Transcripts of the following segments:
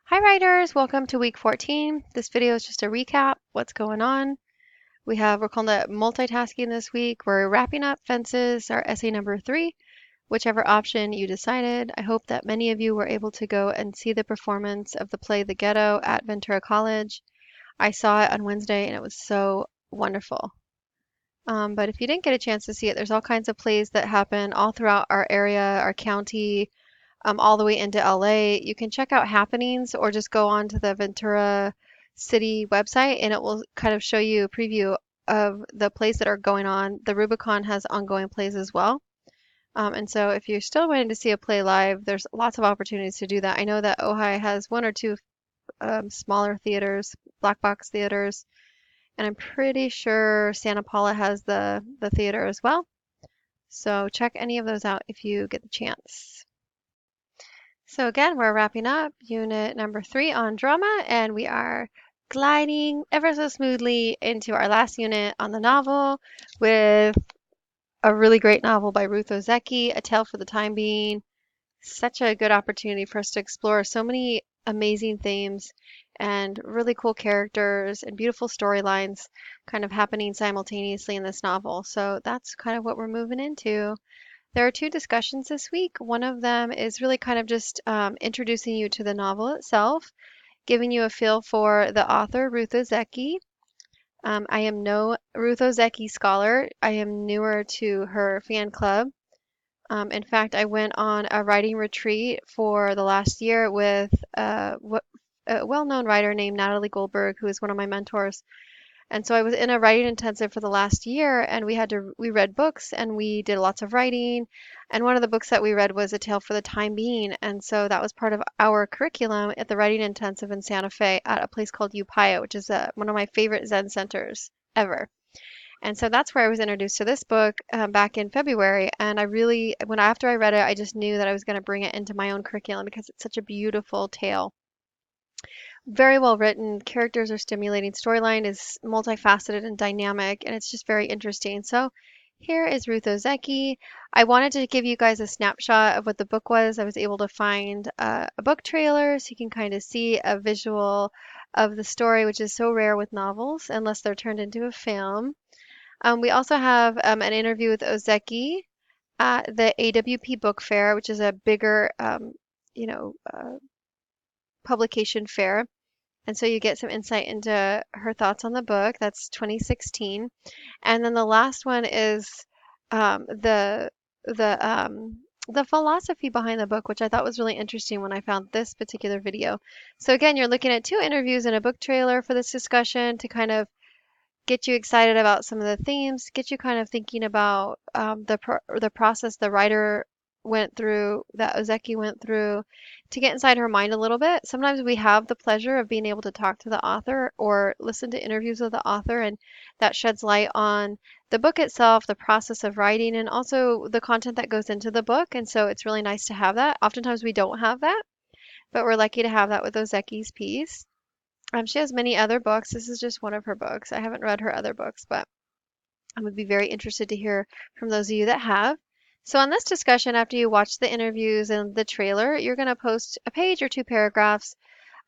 Hi writers, welcome to week 14. This video is just a recap, what's going on. We're calling it multitasking this week. We're wrapping up Fences, our essay number 3, whichever option you decided. I hope that many of you were able to go and see the performance of the play The Ghetto at Ventura College. I saw it on Wednesday and it was so wonderful. But if you didn't get a chance to see it, there's all kinds of plays that happen all throughout our area, our county, all the way into LA. You can check out happenings or just go on to the Ventura City website and it will kind of show you a preview of the plays that are going on. The Rubicon has ongoing plays as well. And so if you're still waiting to see a play live, there's lots of opportunities to do that. I know that Ojai has one or two smaller theaters, black box theaters, and I'm pretty sure Santa Paula has the theater as well. So check any of those out if you get the chance. So again, we're wrapping up unit number 3 on drama, and we are gliding ever so smoothly into our last unit on the novel with a really great novel by Ruth Ozeki, A Tale for the Time Being. Such a good opportunity for us to explore so many amazing themes and really cool characters and beautiful storylines kind of happening simultaneously in this novel. So that's kind of what we're moving into. There are two discussions this week. One of them is really kind of just introducing you to the novel itself, giving you a feel for the author, Ruth Ozeki. I am no Ruth Ozeki scholar. I am newer to her fan club. In fact, I went on a writing retreat for the last year with a well-known writer named Natalie Goldberg, who is one of my mentors. And so I was in a writing intensive for the last year, and we read books and we did lots of writing. And one of the books that we read was A Tale for the Time Being. And so that was part of our curriculum at the writing intensive in Santa Fe at a place called Upaya, which is one of my favorite Zen centers ever. And so that's where I was introduced to this book back in February. And after I read it, I just knew that I was going to bring it into my own curriculum because it's such a beautiful tale. Very well written, characters are stimulating, storyline is multifaceted and dynamic, and it's just very interesting. So here is Ruth Ozeki. I wanted to give you guys a snapshot of what the book was. I was able to find a book trailer so you can kind of see a visual of the story, which is so rare with novels unless they're turned into a film. We also have an interview with Ozeki at the AWP Book Fair, which is a bigger, you know, uh, publication fair. And so you get some insight into her thoughts on the book. That's 2016. And then the last one is um, the the the philosophy behind the book, which I thought was really interesting when I found this particular video. So again, you're looking at two interviews and a book trailer for this discussion to kind of get you excited about some of the themes, get you kind of thinking about the process the writer went through, that Ozeki went through, to get inside her mind a little bit. Sometimes we have the pleasure of being able to talk to the author or listen to interviews with the author, and that sheds light on the book itself, the process of writing, and also the content that goes into the book. And so it's really nice to have that. Oftentimes we don't have that, but we're lucky to have that with Ozeki's piece. She has many other books. This is just one of her books. I haven't read her other books, but I would be very interested to hear from those of you that have. So on this discussion, after you watch the interviews and the trailer, you're going to post a page or two paragraphs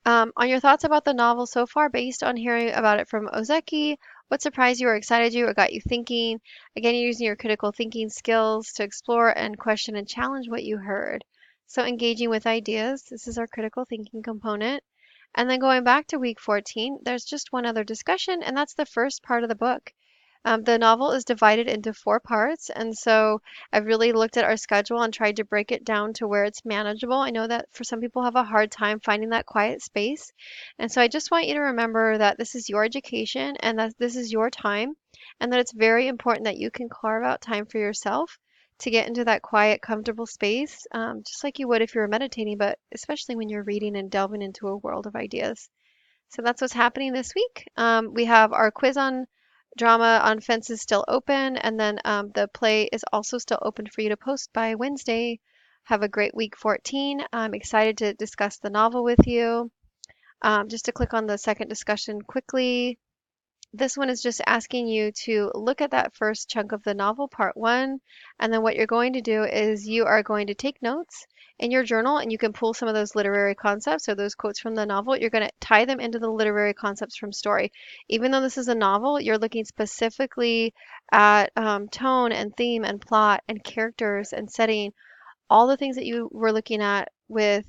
on your thoughts about the novel so far based on hearing about it from Ozeki. What surprised you or excited you or got you thinking? Again, you're using your critical thinking skills to explore and question and challenge what you heard. So engaging with ideas, this is our critical thinking component. And then going back to week 14, there's just one other discussion, and that's the first part of the book. The novel is divided into 4 parts, and so I've really looked at our schedule and tried to break it down to where it's manageable. I know that for some people have a hard time finding that quiet space, and so I just want you to remember that this is your education and that this is your time, and that it's very important that you can carve out time for yourself to get into that quiet, comfortable space, just like you would if you were meditating, but especially when you're reading and delving into a world of ideas. So that's what's happening this week. We have our quiz on drama on Fences still open, and then the play is also still open for you to post by Wednesday. Have a great week 14. I'm excited to discuss the novel with you. Just to click on the second discussion quickly, This one is just asking you to look at that first chunk of the novel, part one, and then what you're going to do is you are going to take notes in your journal, and you can pull some of those literary concepts or those quotes from the novel. You're going to tie them into the literary concepts from story. Even though this is a novel, you're looking specifically at tone and theme and plot and characters and setting, all the things that you were looking at with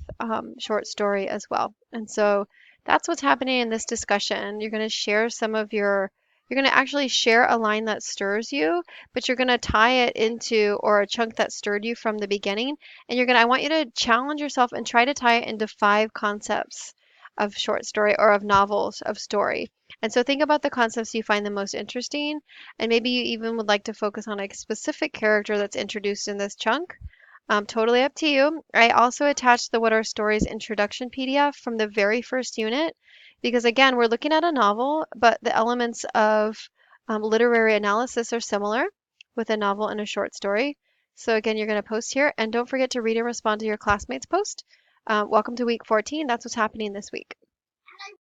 short story as well. And so that's what's happening in this discussion. You're going to share some of you're going to actually share a line that stirs you, but you're going to tie it into, or a chunk that stirred you from the beginning. And I want you to challenge yourself and try to tie it into 5 concepts of short story or of novels of story. And so think about the concepts you find the most interesting, and maybe you even would like to focus on a specific character that's introduced in this chunk. Totally up to you. I also attached the What Are Stories introduction PDF from the very first unit because, again, we're looking at a novel, but the elements of literary analysis are similar with a novel and a short story. So, again, you're going to post here, and don't forget to read and respond to your classmates' post. Welcome to week 14. That's what's happening this week.